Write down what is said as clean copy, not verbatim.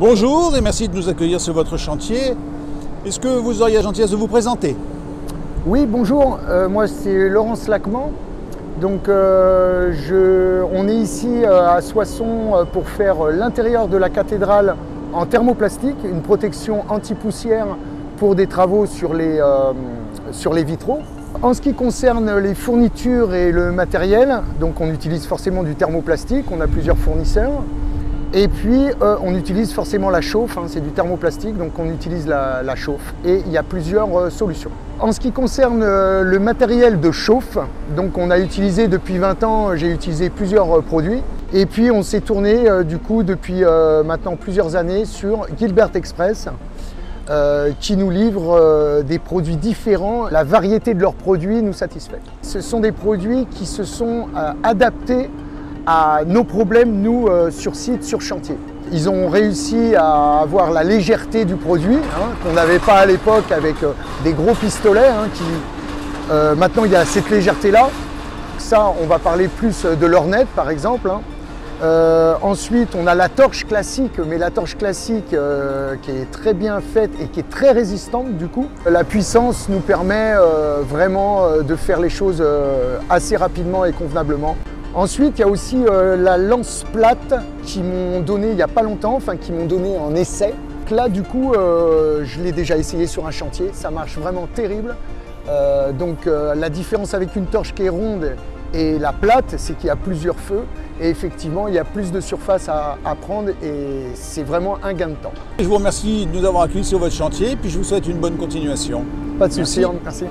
Bonjour et merci de nous accueillir sur votre chantier. Est-ce que vous auriez la gentillesse de vous présenter? Oui, bonjour, moi c'est Laurence Lacquement. Donc on est ici à Soissons pour faire l'intérieur de la cathédrale en thermoplastique, une protection anti-poussière pour des travaux sur les vitraux. En ce qui concerne les fournitures et le matériel, donc on utilise forcément du thermoplastique, on a plusieurs fournisseurs. Et puis on utilise forcément la chauffe, hein, c'est du thermoplastique, donc on utilise la chauffe. Et il y a plusieurs solutions. En ce qui concerne le matériel de chauffe, donc on a utilisé depuis 20 ans, j'ai utilisé plusieurs produits. Et puis on s'est tourné du coup depuis maintenant plusieurs années sur Gilbert Express, qui nous livre des produits différents. La variété de leurs produits nous satisfait. Ce sont des produits qui se sont adaptés à nos problèmes, nous, sur site, sur chantier. Ils ont réussi à avoir la légèreté du produit, hein, qu'on n'avait pas à l'époque avec des gros pistolets. Hein, maintenant, il y a cette légèreté-là. Ça, on va parler plus de l'Hornet, par exemple. Hein. Ensuite, on a la torche classique, mais la torche classique qui est très bien faite et qui est très résistante du coup. La puissance nous permet vraiment de faire les choses assez rapidement et convenablement. Ensuite, il y a aussi la lance plate qui m'ont donné il n'y a pas longtemps, enfin qui m'ont donné en essai. Là, du coup, je l'ai déjà essayé sur un chantier, ça marche vraiment terrible. La différence avec une torche qui est ronde et la plate, c'est qu'il y a plusieurs feux et effectivement, il y a plus de surface à prendre et c'est vraiment un gain de temps. Je vous remercie de nous avoir accueillis sur votre chantier et puis je vous souhaite une bonne continuation. Pas de souci, merci.